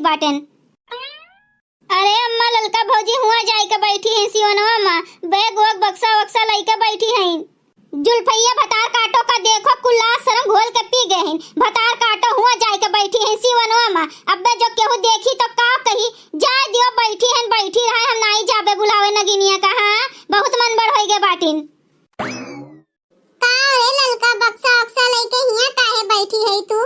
बाटेन। अरे अम्मा ललका भौजी हुआ जाई के बैठी हैं सिवनवा में, बैग वग बक्सा वक्सा लइके बैठी हैं। जुल्फैया भतार काटो का देखो कुल्ला शरम घोल के पी गए हैं। भतार काटो हुआ जाई के बैठी हैं सिवनवा में। अब्बे जो केहू देखी तो का कही, जाए दियो बैठी हैं, बैठी रहे, हम नहीं जाबे बुलावे नगिनिया का। हां बहुत मन बड़ होई गे बाटिन। का रे ललका बक्सा वक्सा लेके हिया काहे बैठी है तू?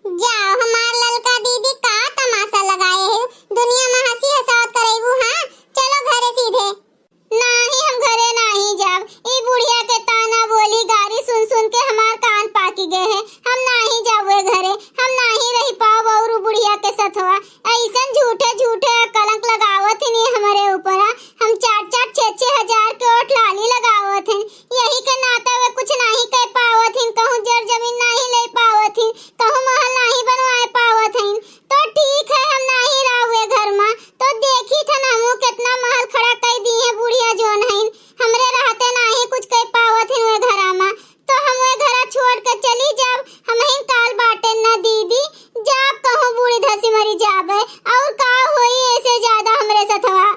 जाओ हमार ललका दीदी का तमाशा लगाए है, दुनिया में हंसी हसावत करेबू। हां चलो घरे सीधे। नहीं हम घरे नहीं जाब, ई बुढ़िया के ताना बोली गारी सुन सुन के हमार कान पाकी गए हैं। हम नहीं जाबे घरे, हम नहीं रही पाव और बुढ़िया के सथवा। ऐसन झूठे झूठे कलंक लगावत ही नहीं हमारे ऊपर। हम 4-4 6-6 हजार के ओट लाली लगावत हैं, यही के नाता वे कुछ नहीं कह पावत हैं। कहूं जर जमीन नहीं ले पावत हैं, कहूं महल नहीं बनवाए पावत हैं। तो ठीक है हम नहीं रहुए घर में, तो देखी था ना हमू कितना महल खड़ा कर दी है बुढ़िया जोन है। हमरे रहते नहीं कुछ कह पावत हैं वे घरा में, तो हम वे घरा छोड़ के चली जाब। हम ही काल बाटे ना दीदी, जाब कहूं बूढ़ी धसी मरी जाबे और का होई ऐसे ज्यादा हमरे सथवा।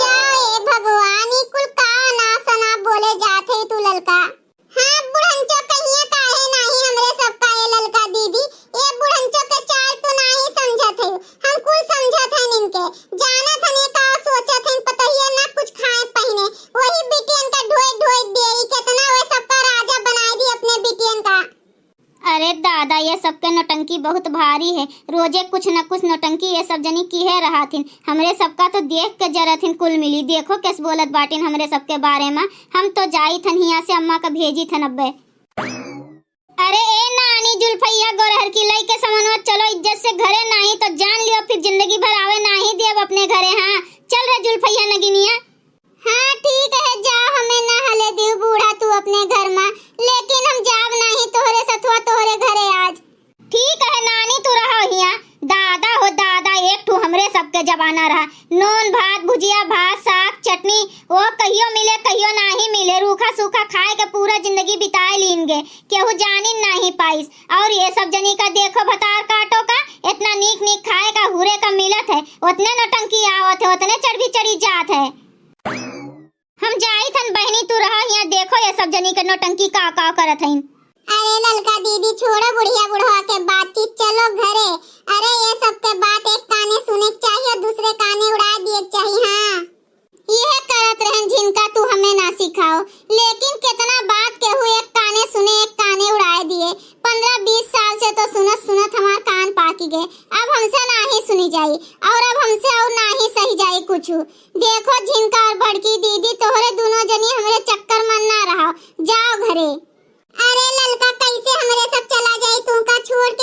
जाए भगवान ई कुल का ना सना बोले जाथे तू ललका। हां बुढ़ंचो कहिए काहे नहीं हमरे सब का ये ललका दीदी, ये बुढ़ंचो के चाल तू नहीं समझत है। हम कुल समझत है इनके, जानत हने का सोचत है, पता ही ना कुछ खाए पहने वही बिटियन का ढोई ढोई देई कितना वे सब का राजा बनाई दी अपने बिटियन का। अरे दादा ये सबके नौटंकी बहुत भारी है, रोजे कुछ न कुछ नौटंकी ये सब जनी की है रहा थीन। हमरे सबका तो देख के जरत हिन कुल मिली, देखो कैस बोलत बाटिन हमरे सबके बारे में। हम तो जाई थन हिया से अम्मा का भेजी थन अब्बे। अरे ए नानी जुल्फैया गोरहर की लई के समनवा चलो इज्जत से घरे, नहीं तो जान लियो फिर जिंदगी भर आवे नहीं देब अपने घरे। हां चल रे जुल्फैया नगिनिया। हां ठीक है जाओ, हमें ना हले दियो बूढ़ा तू अपने घर में, लेकिन हम जाब नहीं तोहरे सथवा तोहरे घरे आज। ठीक है नानी तू रहो हिया। दादा हो दादा एक ठू हमरे सबके जमाना रहा, नून भात भुजिया भात साग चटनी वो कहियो मिले कहियो नहीं मिले, रूखा सूखा खाए के पूरा जिंदगी बिताए लीनगे, केहू जानी नहीं पाइस। और ये सब जनी का देखो भतार काटो का इतना नीक नीक खाए का हुरे का मिलत है, उतने नौटंकी आवत है, उतने चढ़ी चढ़ी जात है। हम जाई थन बहनी तू रहा हिया, देखो ये सब जनी के नौटंकी का करत हईन। अरे ललका दीदी छोड़ो बुढ़िया बुढ़वा के बातचीत, चलो घरे। अरे ये सब के बात एक काने सुने चाहिए और दूसरे काने उड़ा दिए चाहिए। हां यह करत रहन जिनका तू हमें ना सिखाओ, लेकिन कितना बात के हुए एक काने सुने एक काने उड़ा दिए। 15-20 साल से तो सुनत सुनत हमार कान पाकी गए, अब हमसे नहीं सुनी जाई और अब हमसे और नहीं सही जाई कुछ। देखो झिनका और भड़की दीदी तोहरे दोनों जनी हमरे चक्कर में ना रहो, जाओ घरे। अरे ललका कैसे हमरे सब चला जाई, तू का छोड़ के